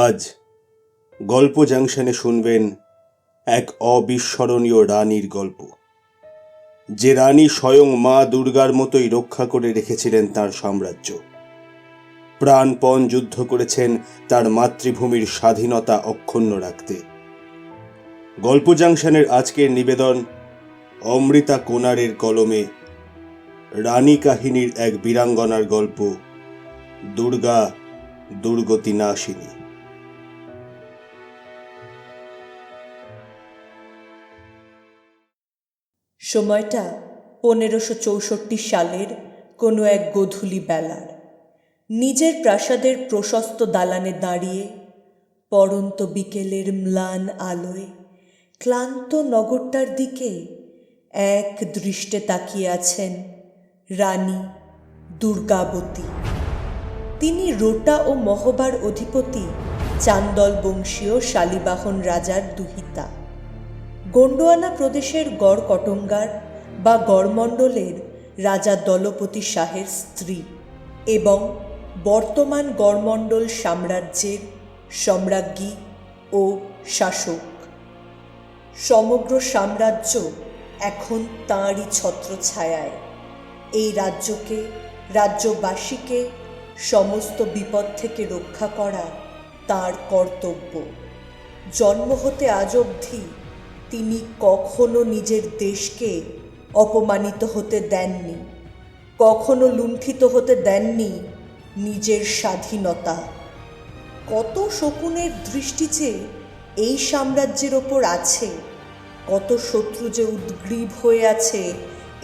আজ গল্প জাংশনে শুনবেন এক অবিস্মরণীয় রানীর গল্প, যে রানী স্বয়ং মা দুর্গার মতোই রক্ষা করে রেখেছিলেন তার সাম্রাজ্য। প্রাণপণ যুদ্ধ করেছেন তার মাতৃভূমির স্বাধীনতা অক্ষুণ্ণ রাখতে। গল্প জাংশনের আজকের নিবেদন অমৃতা কোনারের কলমে রানী কাহিনীর এক বীরাঙ্গনার গল্প, দুর্গা দুর্গতি নাশিনী। সময়টা 1564 সালের কোনো এক গোধূলি বেলার। নিজের প্রাসাদের প্রশস্ত দালানে দাঁড়িয়ে পড়ন্ত বিকেলের ম্লান আলোয় ক্লান্ত নগরটার দিকে এক দৃষ্টে তাকিয়ে আছেন রানী দুর্গাবতী। তিনি রোটা ও মহবার অধিপতি চান্দল বংশীয় শালিবাহন রাজার দুহিতা। গোন্ডোয়ানা প্রদেশের গড় কটঙ্গার বা গড়মণ্ডলের রাজা দলপতি শাহের স্ত্রী এবং বর্তমান গড়মণ্ডল সাম্রাজ্যের সম্রাজ্ঞী ও শাসক। সমগ্র সাম্রাজ্য এখন তাঁরই ছত্রছায়ায়। এই রাজ্যকে, রাজ্যবাসীকে সমস্ত বিপদ থেকে রক্ষা করা তাঁর কর্তব্য। জন্ম হতে আজ অবধি তিনি কখনো নিজের দেশকে অপমানিত হতে দেননি, কখনো লুণ্ঠিত হতে দেননি নিজের স্বাধীনতা। কত শকুনের দৃষ্টি যে এই সাম্রাজ্যের ওপর আছে, কত শত্রু যে উদ্গ্রীব হয়ে আছে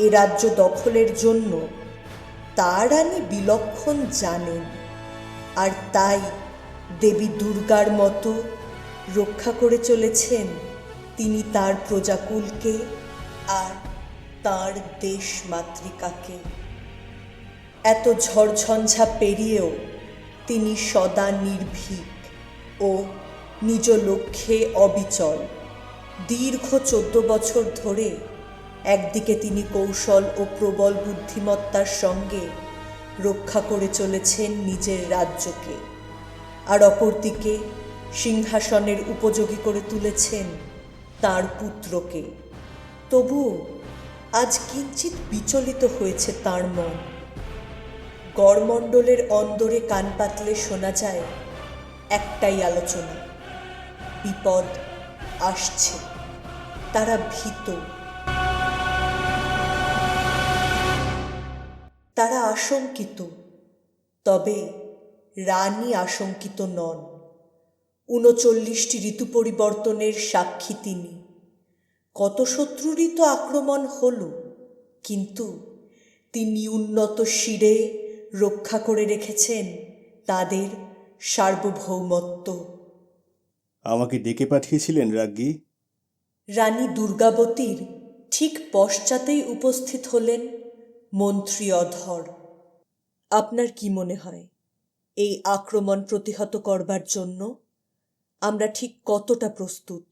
এ রাজ্য দখলের জন্য, তা রানী বিলক্ষণ জানেন। আর তাই দেবী দুর্গার মতো রক্ষা করে চলেছেন তিনি তার প্রজাকুলকে আর তার দেশ মাতৃকাকে। এত ঝড়ঝঞ্ঝা পেরিয়েও তিনি সদা নির্ভীক ও নিজ লক্ষ্যে অবিচল। দীর্ঘ 14 বছর ধরে একদিকে তিনি কৌশল ও প্রবল বুদ্ধিমত্তার সঙ্গে রক্ষা করে চলেছেন নিজের রাজ্যকে, আর অপরদিকে সিংহাসনের উপযোগী করে তুলেছেন তার পুত্রকে। তবুও আজ কিঞ্চিত বিচলিত হয়েছে তাঁর মন। গড়মণ্ডলের অন্দরে কান পাতলে শোনা যায় একটাই আলোচনা, বিপদ আসছে। তারা ভীত, তারা আশঙ্কিত। তবে রানী আশঙ্কিত নন। 39টি ঋতু পরিবর্তনের সাক্ষী তিনি। কত শত্রুরই তো আক্রমণ হলো, কিন্তু তিনি উন্নত শিরে রক্ষা করে রেখেছেন তাদের সার্বভৌমত্ব। আমাকে ডেকে পাঠিয়েছিলেন রাজ্ঞী? রানী দুর্গাবতীর ঠিক পশ্চাতেই উপস্থিত হলেন মন্ত্রী অধর। আপনার কি মনে হয়, এই আক্রমণ প্রতিহত করবার জন্য আমরা ঠিক কতটা প্রস্তুত?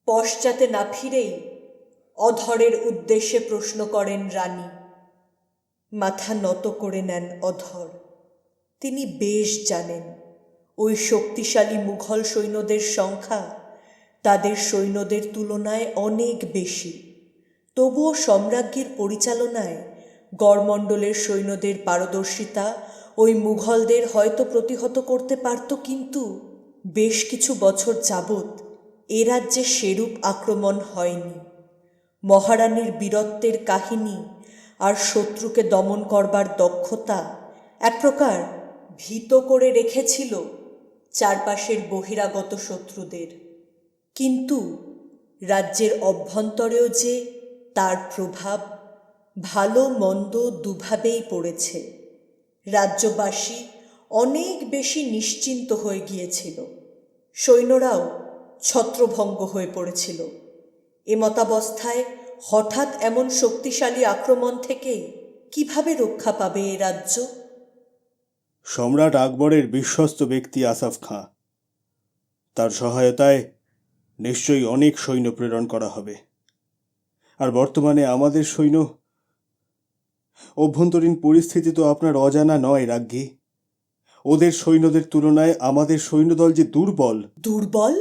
পশ্চাতে না ফিরেই অধরের উদ্দেশ্যে প্রশ্ন করেন রানী। মাথা নত করে নেন অধর। তিনি বেশ জানেন ওই শক্তিশালী মুঘল সৈন্যদের সংখ্যা তাদের সৈন্যদের তুলনায় অনেক বেশি। তবুও সম্রাজ্ঞীর পরিচালনায় গড়মণ্ডলের সৈন্যদের পারদর্শিতা ওই মুঘলদের হয়তো প্রতিহত করতে পারত, কিন্তু বেশ কিছু বছর যাবৎ এ রাজ্যে সেরূপ আক্রমণ হয়নি। মহারানীর বীরত্বের কাহিনী আর শত্রুকে দমন করবার দক্ষতা এক প্রকার ভীত করে রেখেছিল চারপাশের বহিরাগত শত্রুদের। কিন্তু রাজ্যের অভ্যন্তরেও যে তার প্রভাব ভালো মন্দ দুভাবেই পড়েছে। রাজ্যবাসী অনেক বেশি নিশ্চিন্ত হয়ে গিয়েছিল, সৈন্যরাও ছত্রভঙ্গ হয়ে পড়েছিল। এমতাবস্থায় হঠাৎ এমন শক্তিশালী আক্রমণ থেকে কিভাবে রক্ষা পাবে এ রাজ্য? সম্রাট আকবরের বিশ্বস্ত ব্যক্তি আসাফ খাঁ, তার সহায়তায় নিশ্চয়ই অনেক সৈন্য প্রেরণ করা হবে। আর বর্তমানে আমাদের সৈন্য অভ্যন্তরীণ পরিস্থিতি তো আপনার অজানা নয় রাজ্ঞী। ওদের সৈন্যদের তুলনায় আমাদের সৈন্যদল যে দুর্বল। দুর্বল?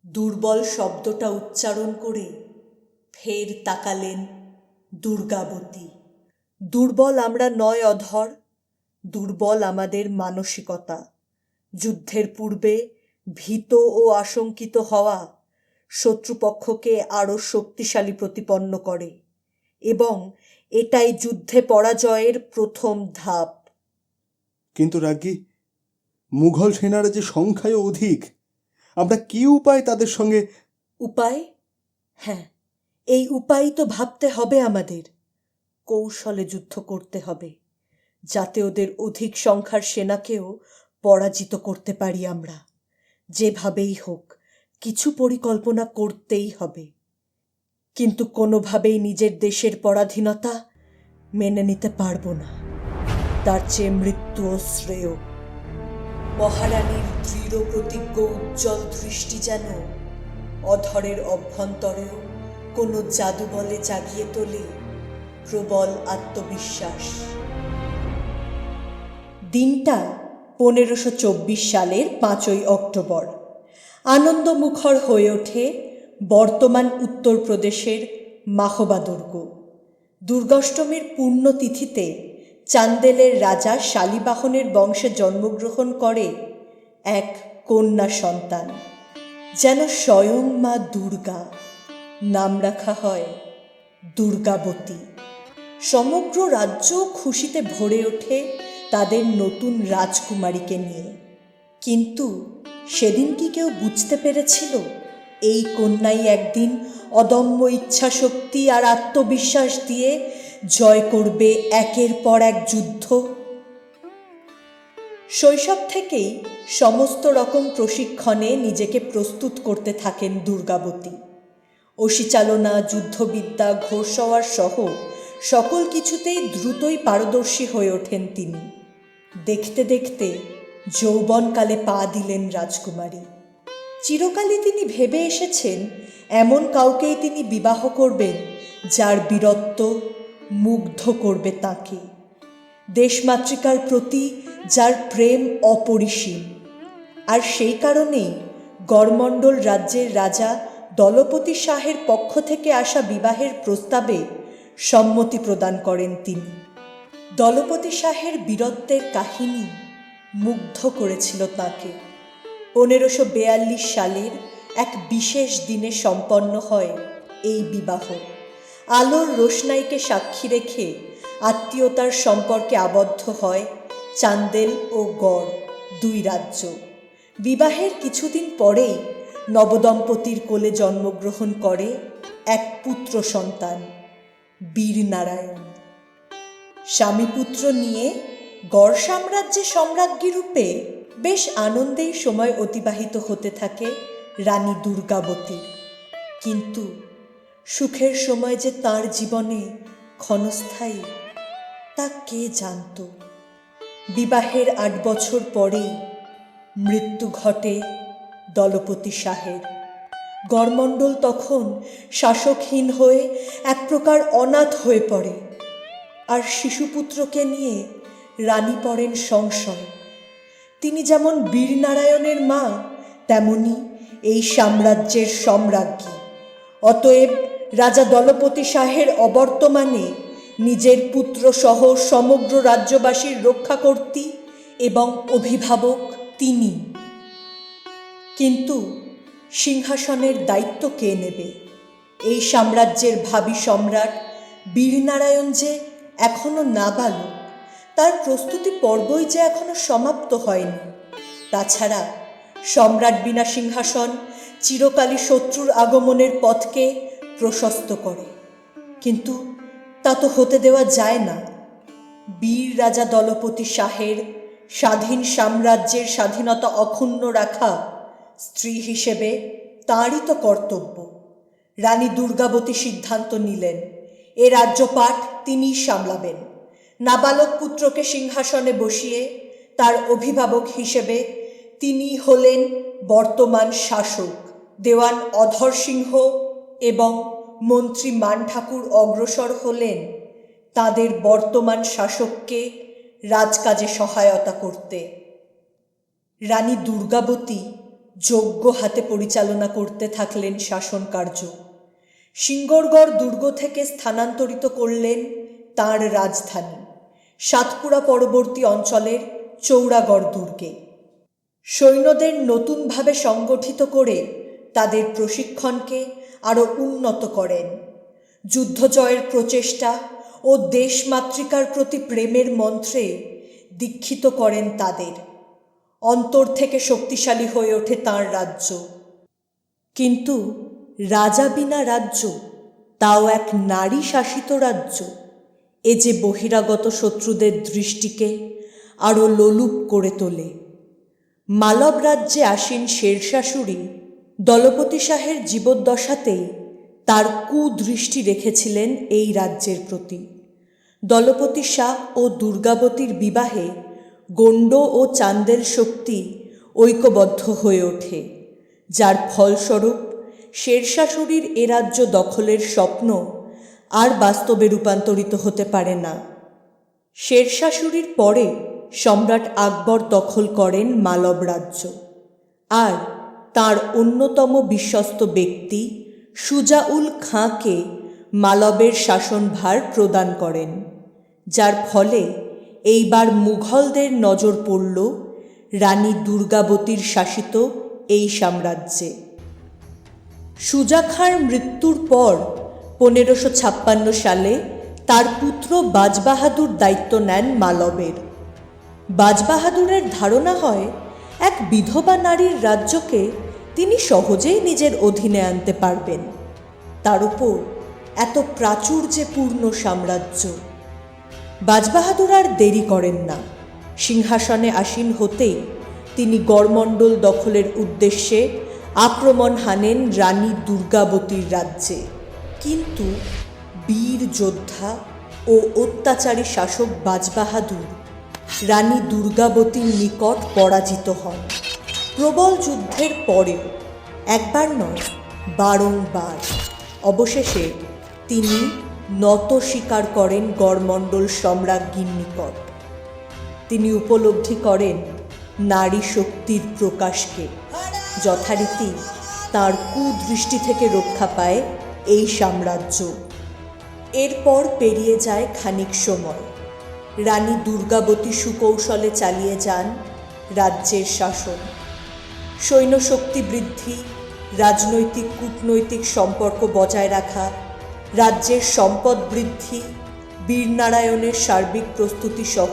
দুর্বল শব্দটা উচ্চারণ করে ফের তাকালেন দুর্গাবতী। দুর্বল আমরা নয় অধর, দুর্বল আমাদের মানসিকতা। যুদ্ধের পূর্বে ভীত ও আশঙ্কিত হওয়া শত্রুপক্ষকে আরও শক্তিশালী প্রতিপন্ন করে এবং এটাই যুদ্ধে পরাজয়ের প্রথম ধাপ। কিন্তু রাজ্ঞী, মুঘল সেনারা যে সংখ্যায় অধিক, আমরা কি উপায় তাদের সঙ্গে? উপায়? হ্যাঁ, এই উপায় তো ভাবতে হবে আমাদের। কৌশলে যুদ্ধ করতে হবে, যাতে ওদের অধিক সংখ্যার সেনাকেও পরাজিত করতে পারি আমরা। যেভাবেই হোক কিছু পরিকল্পনা করতেই হবে, কিন্তু কোনোভাবেই নিজের দেশের পরাধীনতা মেনে নিতে পারবো না। তার চেয়ে মৃত্যুও শ্রেয়। মহারানীর দৃঢ় প্রতিজ্ঞ উজ্জ্বল দৃষ্টি যেন অধরের অভ্যন্তরেও কোনো জাদু বলে জাগিয়ে তোলে প্রবল আত্মবিশ্বাস। দিনটা 1524 সালের 5ই অক্টোবর। আনন্দমুখর হয়ে ওঠে বর্তমান উত্তরপ্রদেশের মাহবা দুর্গ। দুর্গাষ্টমীর পুণ্যতিথিতে চান্দেলের রাজা শালিবাহনের বংশে জন্মগ্রহণ করে এক কন্যা সন্তান, যেন স্বয়ং মা দুর্গা। নাম রাখা হয় দুর্গাবতী। সমগ্র রাজ্য খুশিতে ভরে ওঠে তাদের নতুন রাজকুমারীকে নিয়ে। কিন্তু সেদিন কি কেউ বুঝতে পেরেছিল এই কন্যাই একদিন অদম্য ইচ্ছাশক্তি আর আত্মবিশ্বাস দিয়ে জয় করবে একের পর এক যুদ্ধ? শৈশব থেকেই সমস্ত রকম প্রশিক্ষণে নিজেকে প্রস্তুত করতে থাকেন দুর্গাবতী। অসিচালনা, যুদ্ধবিদ্যা, ঘোড়সওয়ার সহ সকল কিছুতেই দ্রুতই পারদর্শী হয়ে ওঠেন তিনি। দেখতে দেখতে যৌবনকালে পা দিলেন রাজকুমারী। চিরকালই তিনি ভেবে এসেছেন এমন কাউকেই তিনি বিবাহ করবেন যার বীরত্ব মুগ্ধ করবে তাকে, দেশমাতৃকার প্রতি যার প্রেম অপরিসীম। আর সেই কারণেই গড়মণ্ডল রাজ্যের রাজা দলপতি শাহের পক্ষ থেকে আসা বিবাহের প্রস্তাবে সম্মতি প্রদান করেন তিনি। দলপতি শাহের বীরত্বের কাহিনী মুগ্ধ করেছিল তাকে। 1542 সালের এক বিশেষ দিনে সম্পন্ন হয় এই বিবাহ। আলোর রোশনাইকে সাক্ষী রেখে আত্মীয়তার সম্পর্কে আবদ্ধ হয় চান্দেল ও গড় দুই রাজ্য। বিবাহের কিছুদিন পরেই নবদম্পতির কোলে জন্মগ্রহণ করে এক পুত্র সন্তান, বীরনারায়ণ। স্বামীপুত্র নিয়ে গড় সাম্রাজ্যে সম্রাজ্ঞী রূপে বেশ আনন্দেই সময় অতিবাহিত হতে থাকে রানী দুর্গাবতীর। কিন্তু সুখের সময় যে তার জীবনে ক্ষণস্থায়ী তা কে জানত? বিবাহের 8 বছর পরেই মৃত্যু ঘটে দলপতি শাহের। গড়মণ্ডল তখন শাসকহীন হয়ে এক প্রকার অনাথ হয়ে পড়ে, আর শিশুপুত্রকে নিয়ে রানী পড়েন সংশয়। তিনি যেমন বীরনারায়ণের মা, তেমনি এই সাম্রাজ্যের সম্রাজ্ঞী। অতএব রাজা দলপতি শাহের অবর্তমানে নিজের পুত্র সহ সমগ্র রাজ্যবাসীর রক্ষাকর্ত্রী এবং অভিভাবক তিনি। কিন্তু সিংহাসনের দায়িত্ব কে নেবে? এই সাম্রাজ্যের ভাবী সম্রাট বীরনারায়ণ যে এখনো নাবালক, তার প্রস্তুতি পর্বই যে এখনো সমাপ্ত হয়নি। তাছাড়া সম্রাট বিনা সিংহাসন চিরকালই শত্রুর আগমনের পথকে প্রশস্ত করে। কিন্তু তা তো হতে দেওয়া যায় না। বীর রাজা দলপতি শাহের স্বাধীন সাম্রাজ্যের স্বাধীনতা অক্ষুণ্ণ রাখা স্ত্রী হিসেবে তাঁরই তো কর্তব্য। রানী দুর্গাবতী সিদ্ধান্ত নিলেন এ রাজ্যপাট তিনিই সামলাবেন। নাবালক পুত্রকে সিংহাসনে বসিয়ে তার অভিভাবক হিসেবে তিনি হলেন বর্তমান শাসক। দেওয়ান অধর সিংহ এবং মন্ত্রী মান ঠাকুর অগ্রসর হলেন তাদের বর্তমান শাসককে রাজকাজে সহায়তা করতে। রানী দুর্গাবতী যোগ্য হাতে পরিচালনা করতে থাকলেন শাসন কার্য। সিঙ্গড়গড় দুর্গ থেকে স্থানান্তরিত করলেন তাঁর রাজধানী সাতপুরা পরবর্তী অঞ্চলের চৌড়াগড় দুর্গে। সৈন্যদের নতুনভাবে সংগঠিত করে তাদের প্রশিক্ষণকে আরও উন্নত করেন। যুদ্ধজয়ের প্রচেষ্টা ও দেশমাতৃকার প্রতি প্রেমের মন্ত্রে দীক্ষিত করেন তাদের। অন্তর থেকে শক্তিশালী হয়ে ওঠে তাঁর রাজ্য। কিন্তু রাজা বিনা রাজ্য, তাও এক নারী শাসিত রাজ্য, এ যে বহিরাগত শত্রুদের দৃষ্টিকে আরও লোলুপ করে তোলে। মালব রাজ্যে আসীন শেরশাশুড়ি দলপতি শাহের জীবদ্দশাতেই তার কুদৃষ্টি রেখেছিলেন এই রাজ্যের প্রতি। দলপতি শাহ ও দুর্গাবতীর বিবাহে গণ্ড ও চান্দেল শক্তি ঐক্যবদ্ধ হয়ে ওঠে, যার ফলস্বরূপ শেরশাশুড়ির এ রাজ্য দখলের স্বপ্ন আর বাস্তবে রূপান্তরিত হতে পারে না। শেরশাশুড়ির পরে সম্রাট আকবর দখল করেন মালব রাজ্য, আর তার অন্যতম বিশ্বস্ত ব্যক্তি সুজাউল খাঁকে মালবের শাসনভার প্রদান করেন, যার ফলে এইবার মুঘলদের নজর পড়ল রানী দুর্গাবতীর শাসিত এই সাম্রাজ্যে। সুজা খাঁর মৃত্যুর পর 1556 সালে তার পুত্র বাজবাহাদুর দায়িত্ব নেন মালবের। বাজবাহাদুরের ধারণা হয় এক বিধবা নারীর রাজ্যকে তিনি সহজেই নিজের অধীনে আনতে পারবেন, তার উপর এত প্রাচুর্যে পূর্ণ সাম্রাজ্য। বাজবাহাদুর আর দেরি করেন না। সিংহাসনে আসীন হতেই তিনি গড়মণ্ডল দখলের উদ্দেশ্যে আক্রমণ হানেন রানী দুর্গাবতীর রাজ্যে। কিন্তু বীর যোদ্ধা ও অত্যাচারী শাসক বাজবাহাদুর রানী দুর্গাবতীর নিকট পরাজিত হন। প্রবল যুদ্ধের পরেও একবার নয়, বারংবার অবশেষে তিনি নত স্বীকার করেন গড়মণ্ডল সম্রাজ্ঞীর নিকট। তিনি উপলব্ধি করেন নারী শক্তির প্রকাশকে। যথারীতি তাঁর কুদৃষ্টি থেকে রক্ষা পায় এই সাম্রাজ্য। এরপর পেরিয়ে যায় খানিক সময়। রানী দুর্গাবতী সুকৌশলে চালিয়ে যান রাজ্যের শাসন। সৈন্যশক্তি বৃদ্ধি, রাজনৈতিক কূটনৈতিক সম্পর্ক বজায় রাখা, রাজ্যের সম্পদ বৃদ্ধি, বীরনারায়ণের সার্বিক প্রস্তুতি সহ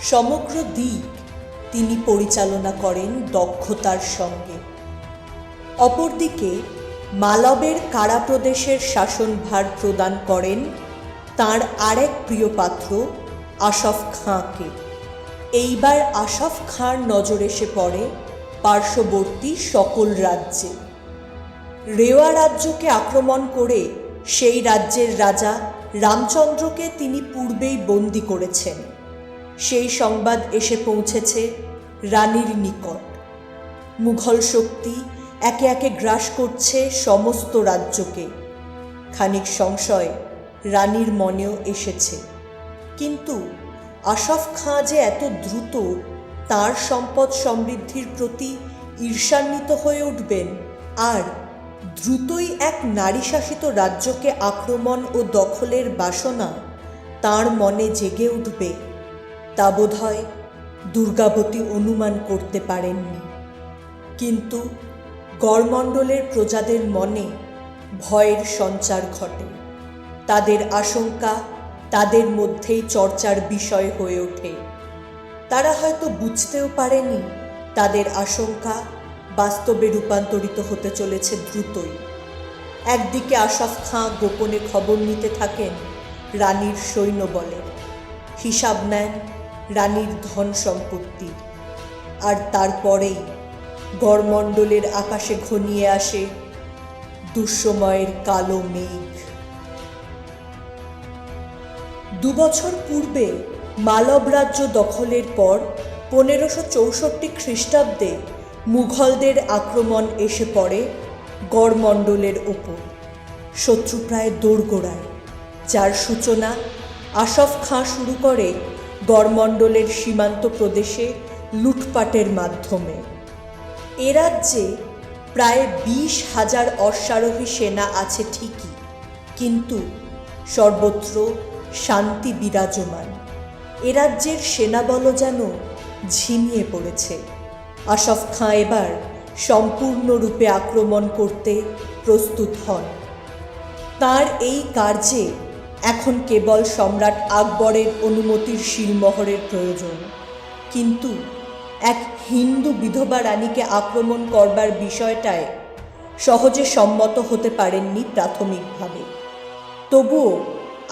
সমগ্র দিক তিনি পরিচালনা করেন দক্ষতার সঙ্গে। অপরদিকে মালবের কারা প্রদেশের শাসনভার প্রদান করেন তাঁর আরেক প্রিয় পাত্র আশফ খাঁকে। এইবার আশফ খাঁর নজর এসে পড়ে পার্শ্ববর্তী সকল রাজ্যে। রেওয়া রাজ্যকে আক্রমণ করে সেই রাজ্যের রাজা রামচন্দ্রকে তিনি পূর্বেই বন্দী করেছেন। সেই সংবাদ এসে পৌঁছেছে রানীর নিকট। মুঘল শক্তি একে একে গ্রাস করছে সমস্ত রাজ্যকে। খানিক সংশয় রানীর মনেও এসেছে, কিন্তু আশফ খাঁ যে এত দ্রুত তার সম্পদ সমৃদ্ধির প্রতি ঈর্ষান্বিত হয়ে উঠবেন আর দ্রুতই এক নারী শাসিত রাজ্যকে আক্রমণ ও দখলের বাসনা তার মনে জেগে উঠবে, তা বোধহয় দুর্গাবতী অনুমান করতে পারেননি। কিন্তু গড়মণ্ডলের প্রজাদের মনে ভয়ের সঞ্চার ঘটে। তাদের আশঙ্কা তাদের মধ্যেই চর্চার বিষয় হয়ে ওঠে। তারা হয়তো বুঝতেও পারেনি তাদের আশঙ্কা বাস্তবে রূপান্তরিত হতে চলেছে দ্রুতই। একদিকে আশফ খাঁ গোপনে খবর নিতে থাকেন রানীর সৈন্যবলের, হিসাব নেন রানীর ধন সম্পত্তি, আর তারপরেই গড়মণ্ডলের আকাশে ঘনিয়ে আসে দুঃসময়ের কালো মেঘ। 2 বছর পূর্বে মালব রাজ্য দখলের পর 1564 খ্রিস্টাব্দে মুঘলদের আক্রমণ এসে পড়ে গড়মণ্ডলের ওপর। শত্রু প্রায় দোরগোড়ায়, যার সূচনা আশফ খাঁ শুরু করে গড়মণ্ডলের সীমান্ত প্রদেশে লুটপাটের মাধ্যমে। এ রাজ্যে প্রায় 20,000 অশ্বারোহী সেনা আছে ঠিকই, কিন্তু সর্বত্র শান্তি বিরাজমান। এ রাজ্যের সেনাবল যেন ঝিমিয়ে পড়েছে। আশফ খাঁ এবার সম্পূর্ণরূপে আক্রমণ করতে প্রস্তুত হন। তার এই কার্যে এখন কেবল সম্রাট আকবরের অনুমতির শিলমোহরের প্রয়োজন। কিন্তু এক হিন্দু বিধবা রানীকে আক্রমণ করবার বিষয়টায় সহজে সম্মত হতে পারেননি প্রাথমিকভাবে। তবুও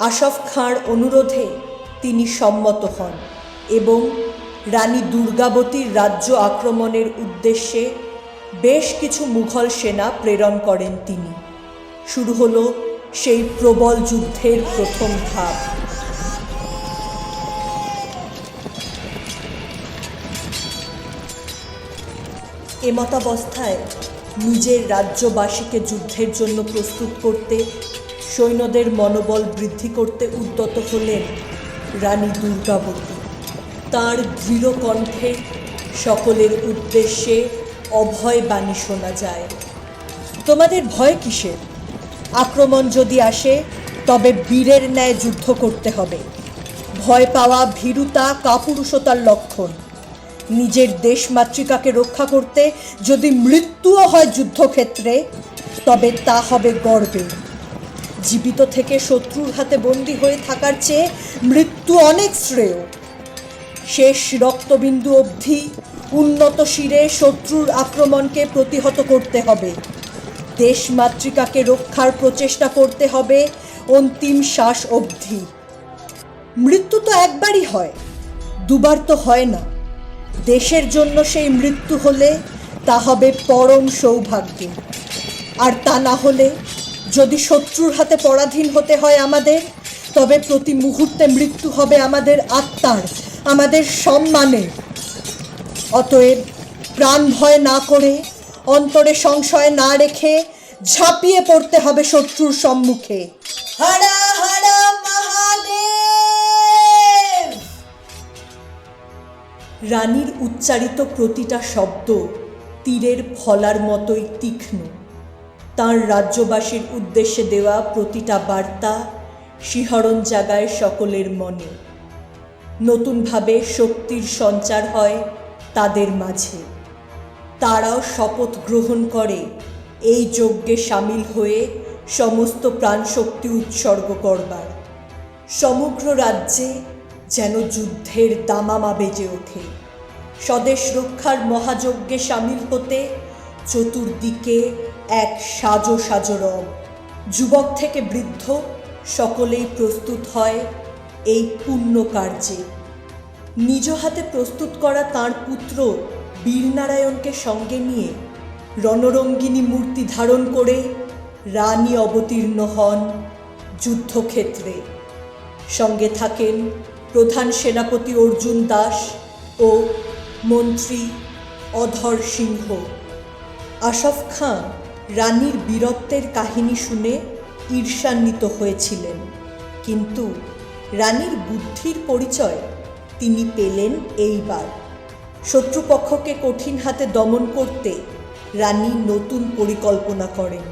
আশফ খাঁর অনুরোধে তিনি সম্মত হন এবং রানী দুর্গাবতীর রাজ্য আক্রমণের উদ্দেশ্যে বেশ কিছু মুঘল সেনা প্রেরণ করেন তিনি। শুরু হলো সেই প্রবল যুদ্ধের প্রথম ধাপ। এমতাবস্থায় নিজের রাজ্যবাসীকে যুদ্ধের জন্য প্রস্তুত করতে, সৈন্যদের মনোবল বৃদ্ধি করতে উদ্যত হলেন রানী দুর্গাবতী। তাঁর দৃঢ় কণ্ঠে সকলের উদ্দেশ্যে অভয় বাণী শোনা যায়। তোমাদের ভয় কিসের? আক্রমণ যদি আসে তবে বীরের ন্যায় যুদ্ধ করতে হবে। ভয় পাওয়া ভীরুতা, কাপুরুষতার লক্ষণ। নিজের দেশ মাতৃকাকে রক্ষা করতে যদি মৃত্যুও হয় যুদ্ধক্ষেত্রে, তবে তা হবে গর্বে। জীবিত থেকে শত্রুর হাতে বন্দী হয়ে থাকার চেয়ে মৃত্যু অনেক শ্রেয়। শেষ রক্তবিন্দু অবধি উন্নত শিরে শত্রুর আক্রমণকে প্রতিহত করতে হবে। দেশ মাতৃকাকে রক্ষার প্রচেষ্টা করতে হবে অন্তিম শ্বাস অবধি। মৃত্যু তো একবারই হয়, দুবার তো হয় না। দেশের জন্য সেই মৃত্যু হলে তা হবে পরম সৌভাগ্য। আর তা না হলে, যদি শত্রুর হাতে পরাধীন হতে হয় আমাদের, তবে প্রতি মুহূর্তে মৃত্যু হবে আমাদের আত্মার, আমাদের সম্মানে। অতএব প্রাণ ভয় না করে, অন্তরে সংশয় না রেখে ঝাঁপিয়ে পড়তে হবে শত্রুর সম্মুখে। হারা হারা মহাদেব! রানীর উচ্চারিত প্রতিটা শব্দ তীরের ফলার মতোই তীক্ষ্ণ। তাঁর রাজ্যবাসীর উদ্দেশ্যে দেওয়া প্রতিটা বার্তা শিহরণ জাগায় সকলের মনে। নতুনভাবে শক্তির সঞ্চার হয় তাদের মাঝে। তারাও শপথ গ্রহণ করে এই যজ্ঞে সামিল হয়ে সমস্ত প্রাণশক্তি উৎসর্গ করবার। সমগ্র রাজ্যে যেন যুদ্ধের দামামা বেজে ওঠে। স্বদেশ রক্ষার মহাযজ্ঞে সামিল হতে চতুর্দিকে এক সাজো সাজো রব। যুবক থেকে বৃদ্ধ সকলেই প্রস্তুত হয় এই পুণ্য কার্যে। নিজ হাতে প্রস্তুত করা তাঁর পুত্র বীরনারায়ণকে সঙ্গে নিয়ে রণরঙ্গিনী মূর্তি ধারণ করে রানী অবতীর্ণ হন যুদ্ধক্ষেত্রে। সঙ্গে থাকেন প্রধান সেনাপতি অর্জুন দাস ও মন্ত্রী অধর সিংহ। আশফ খাঁ রানীর বীরত্বের কাহিনী শুনে ঈর্ষান্বিত হয়েছিলেন, কিন্তু রানীর বুদ্ধির পরিচয় তিনি পেলেন এইবার। শত্রুপক্ষকে কঠিন হাতে দমন করতে রানী নতুন পরিকল্পনা করেন।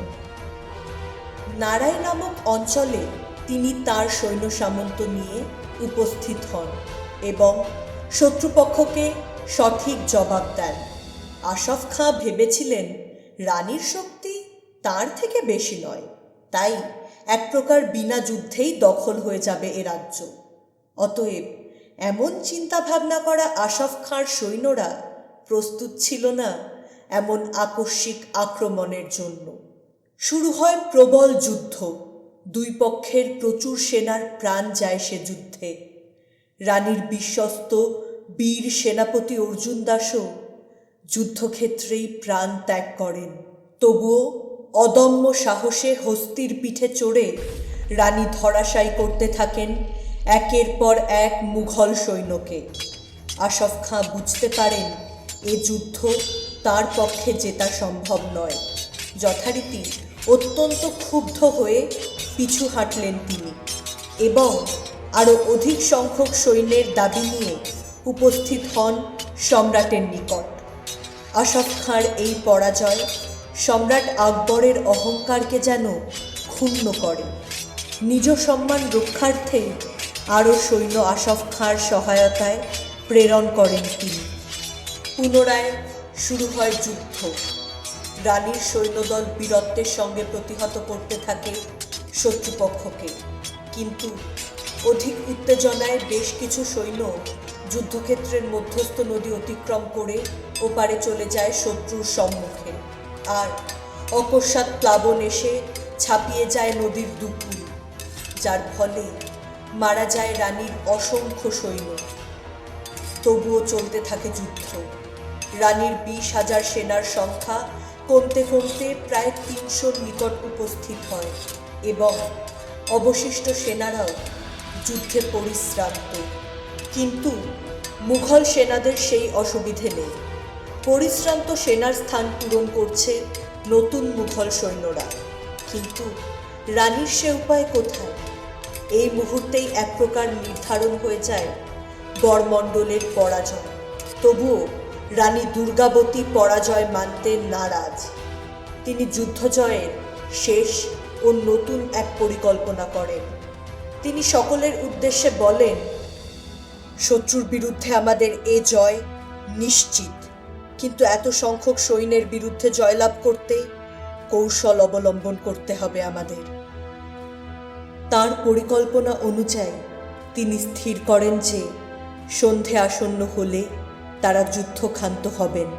নারাই নামক অঞ্চলে তিনি তার সৈন্য সামন্ত নিয়ে উপস্থিত হন এবং শত্রুপক্ষকে সঠিক জবাব দেন। আশফ খাঁ ভেবেছিলেন রানীর শক্তি তার থেকে বেশি নয়, তাই এক প্রকার বিনা যুদ্ধেই দখল হয়ে যাবে এ রাজ্য। অতএব এমন চিন্তাভাবনা করা আশফ খাঁর সৈন্যরা প্রস্তুত ছিল না এমন আকস্মিক আক্রমণের জন্য। শুরু হয় প্রবল যুদ্ধ। দুই পক্ষের প্রচুর সেনার প্রাণ যায় সে যুদ্ধে। রানীর বিশ্বস্ত বীর সেনাপতি অর্জুন দাসও যুদ্ধক্ষেত্রেই প্রাণ ত্যাগ করেন। তবুও অদম্য সাহসে হস্তির পিঠে চড়ে রানী ধরাশায়ী করতে থাকেন একের পর এক মুঘল সৈন্যকে। আশফ খাঁ বুঝতে পারেন এ যুদ্ধ তার পক্ষে জেতা সম্ভব নয়। যথারীতি অত্যন্ত ক্ষুব্ধ হয়ে পিছু হাঁটলেন তিনি এবং আরও অধিক সংখ্যক সৈন্যের দাবি নিয়ে উপস্থিত হন সম্রাটের নিকট। আশফ খাঁর এই পরাজয় সম্রাট আকবরের অহংকারকে যেন ক্ষুণ্ণ করে। নিজ সম্মান রক্ষার্থে আরও সৈন্য আশফ খাঁর সহায়তায় প্রেরণ করেন তিনি। পুনরায় শুরু হয় যুদ্ধ। রানীর সৈন্যদল বীরত্বের সঙ্গে প্রতিহত করতে থাকে শত্রুপক্ষকে, কিন্তু অধিক উত্তেজনায় বেশ কিছু সৈন্য যুদ্ধক্ষেত্রের মধ্যস্থ নদী অতিক্রম করে ওপারে চলে যায় শত্রুর সম্মুখে, আর অকস্মাৎ প্লাবন এসে ছাপিয়ে যায় নদীর দুকুল, যার ফলে মারা যায় রানীর অসংখ্য সৈন্য। তবুও চলতে থাকে যুদ্ধ। রানীর 20,000 সেনার সংখ্যা কমতে কমতে প্রায় 300 নিকট উপস্থিত হয় এবং অবশিষ্ট সেনারাও যুদ্ধে পরিশ্রান্ত। কিন্তু মুঘল সেনাদের সেই অসুবিধে নেই। পরিশ্রান্ত সেনার স্থান পূরণ করছে নতুন মুঘল সৈন্যরা। কিন্তু রানীর সে উপায় কোথায়? এই মুহূর্তেই এক প্রকার নির্ধারণ হয়ে যায় গড়মণ্ডলের পরাজয়। তবুও রানী দুর্গাবতী পরাজয় মানতে নারাজ। তিনি যুদ্ধজয়ের শেষ ও নতুন এক পরিকল্পনা করেন। তিনি সকলের উদ্দেশ্যে বলেন, শত্রুর বিরুদ্ধে আমাদের এ জয় নিশ্চিত, কিন্তু এত সংখ্যক সৈন্যের বিরুদ্ধে জয়লাভ করতে কৌশল অবলম্বন করতে হবে আমাদের। তার পরিকল্পনা অনুযায়ী তিনি স্থির করেন যে সন্ধে আসন্ন হলে তারা যুদ্ধক্ষান্ত হবেন,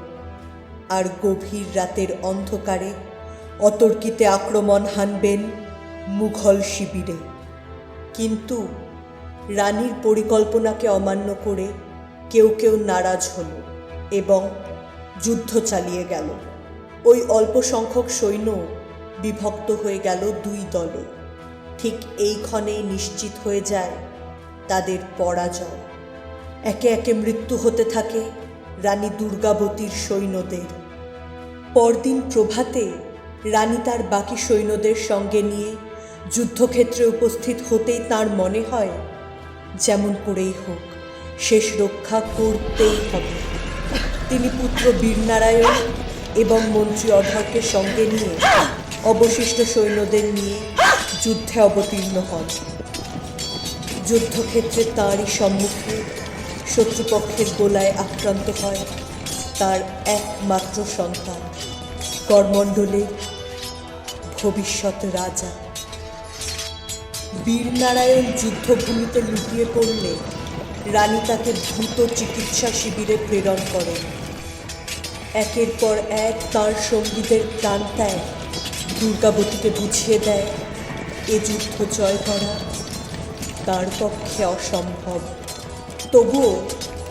আর গভীর রাতের অন্ধকারে অতর্কিতে আক্রমণ হানবেন মুঘল শিবিরে। কিন্তু রানীর পরিকল্পনাকে অমান্য করে কেউ কেউ নারাজ হল এবং যুদ্ধ চালিয়ে গেল। ওই অল্প সংখ্যক সৈন্য বিভক্ত হয়ে গেল 2 দলে। ঠিক এই ক্ষণেই নিশ্চিত হয়ে যায় তাদের পরাজয়। একে একে মৃত্যু হতে থাকে রানী দুর্গাবতীর সৈন্যদের। পরদিন প্রভাতে রানী তার বাকি সৈন্যদের সঙ্গে নিয়ে যুদ্ধক্ষেত্রে উপস্থিত হতেই তার মনে হয় যেমন করেই হোক শেষ রক্ষা করতেই হবে। তিনি পুত্র বীরনারায়ণ এবং মন্ত্রী অধরকে সঙ্গে নিয়ে অবশিষ্ট সৈন্যদের নিয়ে যুদ্ধে অবতীর্ণ হন। যুদ্ধক্ষেত্রে তাঁরই সম্মুখে শত্রুপক্ষের গোলায় আক্রান্ত হয় তার একমাত্র সন্তান, গড়মণ্ডলের ভবিষ্যৎ রাজা। বীরনারায়ণ যুদ্ধভূমিতে লুটিয়ে পড়লে রানী তাকে দ্রুত চিকিৎসা শিবিরে প্রেরণ করেন। একের পর এক তাঁর সঙ্গীদের প্রাণ ত্যাগ দুর্গাবতীকে বুঝিয়ে দেয় এ যুদ্ধ জয় করা তার পক্ষে অসম্ভব। তবুও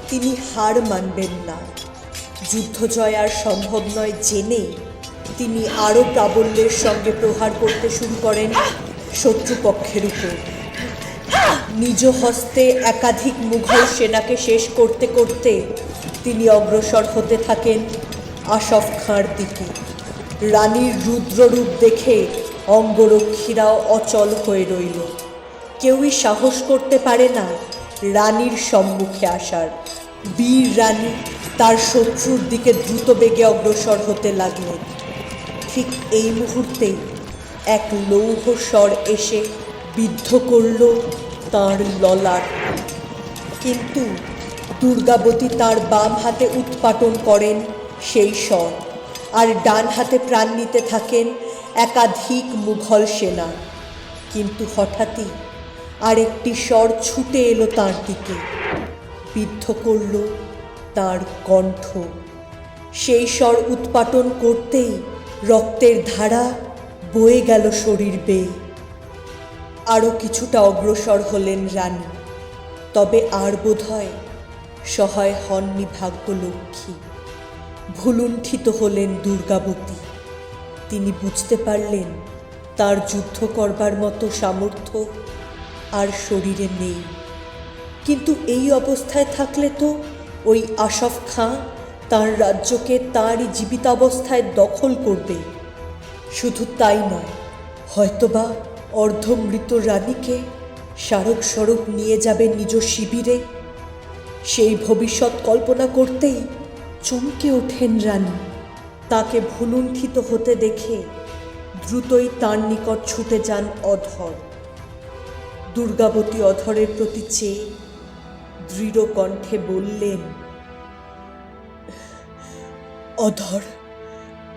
তিনি হার মানবেন না। যুদ্ধ জয় আর সম্ভব নয় জেনেই তিনি আরও প্রাবল্যের সঙ্গে প্রহার করতে শুরু করেন শত্রুপক্ষের উপর। নিজ হস্তে একাধিক মুঘল সেনাকে শেষ করতে করতে তিনি অগ্রসর হতে থাকেন আশফ খাঁর দিকে। রানীর রুদ্ররূপ দেখে অঙ্গরক্ষীরাও অচল হয়ে রইল। কেউই সাহস করতে পারে না রানীর সম্মুখে আসার। বীর রানী তার শত্রুর দিকে দ্রুত বেগে অগ্রসর হতে লাগলেন। ঠিক এই মুহূর্তেই এক লৌহ স্বর এসে বিদ্ধ করল তাঁর ললাট। কিন্তু দুর্গাবতী তার বাম হাতে উৎপাটন করেন সেই স্বর, আর ডান হাতে প্রাণ নিতে থাকেন একাধিক মুঘল সেনা। কিন্তু হঠাৎই আরেকটি স্বর ছুটে এলো তাঁর দিকে, বিদ্ধ করল তাঁর কণ্ঠ। সেই স্বর উৎপাটন করতেই রক্তের ধারা বয়ে গেল শরীর বেয়ে। আরও কিছুটা অগ্রসর হলেন রানী, তবে আর বোধহয় সহায় হননি ভাগ্যলক্ষ্মী। ভুলুণ্ঠিত হলেন দুর্গাবতী। তিনি বুঝতে পারলেন তার যুদ্ধ করবার মতো সামর্থ্য আর শরীরে নেই। কিন্তু এই অবস্থায় থাকলে তো ওই আশফ খাঁ তাঁর রাজ্যকে তাঁরই জীবিতাবস্থায় দখল করবে। শুধু তাই নয়, হয়তোবা অর্ধমৃত রানীকে স্মারক স্বরূপ নিয়ে যাবেন নিজ শিবিরে। সেই ভবিষ্যৎ কল্পনা করতেই চমকে ওঠেন রানী। তাকে ভুলুণ্ঠিত হতে দেখে দ্রুতই তার নিকট ছুটে যান অধর। দুর্গাবতী অধরের প্রতি চেয়ে দৃঢ় কণ্ঠে বললেন, অধর,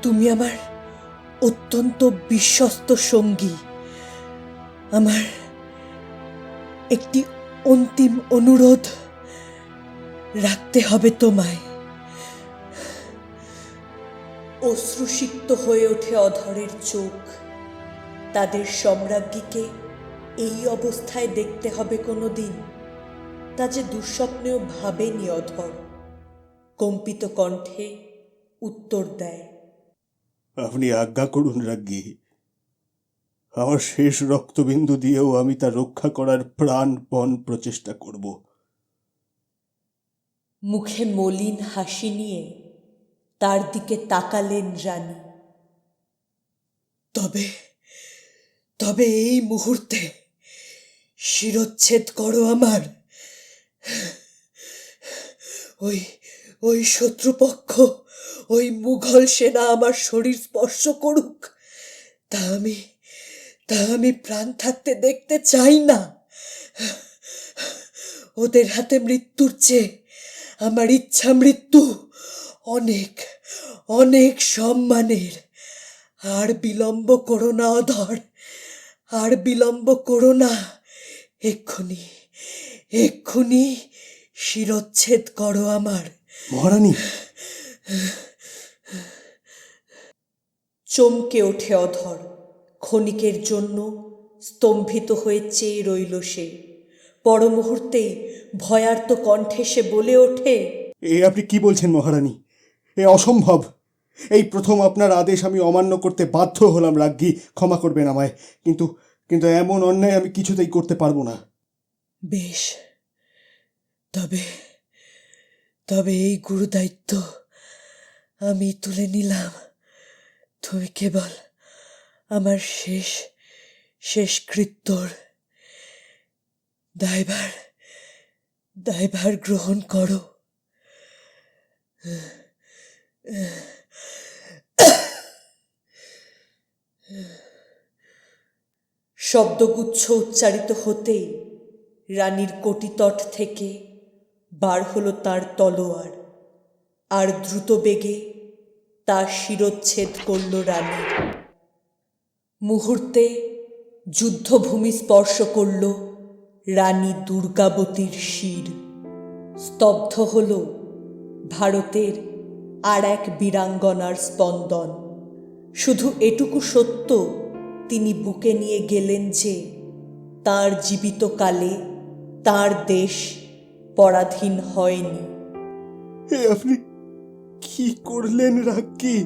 তুমি আমার অত্যন্ত বিশ্বস্ত সঙ্গী। আমার একটি অন্তিম অনুরোধ রাখতে হবে তোমায়। অশ্রুসিক্ত হয়ে ওঠে অধরের চোখ। তাদের সম্রাজ্ঞীকে এই অবস্থায় দেখতে হবে কোনোদিন, তা যে দুঃস্বপ্নেও ভাবেনি অধর। কম্পিত কণ্ঠে উত্তর দেয়, আপনি আজ্ঞা করুন রাজ্ঞী। আমার শেষ রক্তবিন্দু দিয়েও আমি তা রক্ষা করার প্রাণপণ প্রচেষ্টা করব। মুখে মলিন হাসি নিয়ে তার দিকে তাকালেন রানী। তবে তবে এই মুহূর্তে শিরচ্ছেদ করো আমার। ওই ওই শত্রুপক্ষ, ওই মুঘল সেনা আমার শরীর স্পর্শ করুক, তা আমি প্রাণ থাকতে দেখতে চাই না। ওদের হাতে মৃত্যুর চেয়ে আমার ইচ্ছা মৃত্যু অনেক অনেক সম্মানের। আর বিলম্ব করো না অধর, আর বিলম্ব করো না। এক্ষুনি এক্ষুনি শিরচ্ছেদ করো আমার। মহারানী! চমকে ওঠে অধর। ক্ষণিকের জন্য স্তম্ভিত হয়ে চেয়ে রইল সে। পর মুহূর্তেই ভয়ার্ত কণ্ঠে সে বলে ওঠে, এ আপনি কি বলছেন মহারানী? এ অসম্ভব। এই প্রথম আপনার আদেশ আমি অমান্য করতে বাধ্য হলাম রাজ্ঞী, ক্ষমা করবেন আমায়। কিন্তু কিন্তু এমন অন্যায় আমি কিছুতেই করতে পারবো না। বেশ, তবে তবে এই গুরুদায়িত্ব আমি তুলে নিলাম। তুমি কেবল আমার শেষ কৃত্যর দায়ভার গ্রহণ করো। শব্দগুচ্ছ উচ্চারিত হতেই রানীর কটিতট থেকে বার হলো তার তলোয়ার, আর দ্রুত বেগে তার শিরচ্ছেদ করল রানীর। মুহূর্তে যুদ্ধভূমি স্পর্শ করল রানী দুর্গাবতীর শির। স্তব্ধ হল ভারতের আর এক বীরাঙ্গনার স্পন্দন। শুধু এটুকু সত্য তিনি বুকে নিয়ে গেলেন যে তাঁর জীবিতকালে তাঁর দেশ পরাধীন হয়নি। হে আপনি কি করলেন রাজ্ঞী?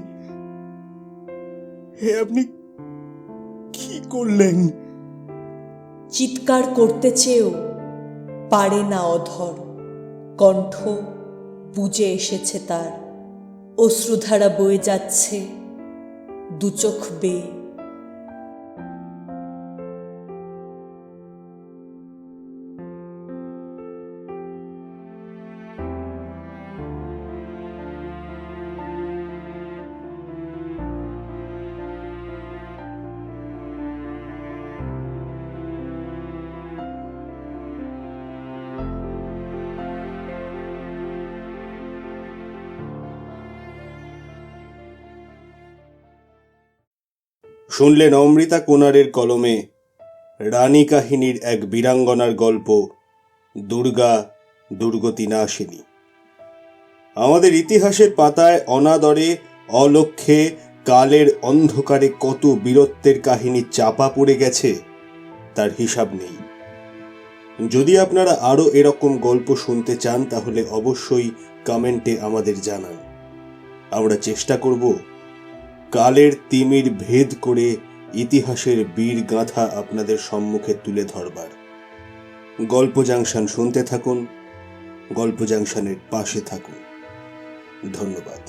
হে আপনি কি করলেন? চিৎকার করতে চেয়েও পারে না অধর। কণ্ঠ বুজে এসেছে তার। অশ্রুধারা বয়ে যাচ্ছে দুচোখ বেয়ে। শুনলেন অমৃতা কোনারের কলমে রানী কাহিনীর এক বীরাঙ্গনার গল্প, দুর্গা দুর্গতি নাশিনী। আমাদের ইতিহাসের পাতায় অনাদরে, অলক্ষ্যে, কালের অন্ধকারে কত বীরত্বের কাহিনী চাপা পড়ে গেছে তার হিসাব নেই। যদি আপনারা আরও এরকম গল্প শুনতে চান তাহলে অবশ্যই কমেন্টে আমাদের জানান। আমরা চেষ্টা করব কালের তিমির ভেদ করে ইতিহাসের বীর গাথা আপনাদের সম্মুখে তুলে ধরবার। গল্প জাংশন শুনতে থাকুন, গল্প জাংশনের পাশে থাকুন। ধন্যবাদ।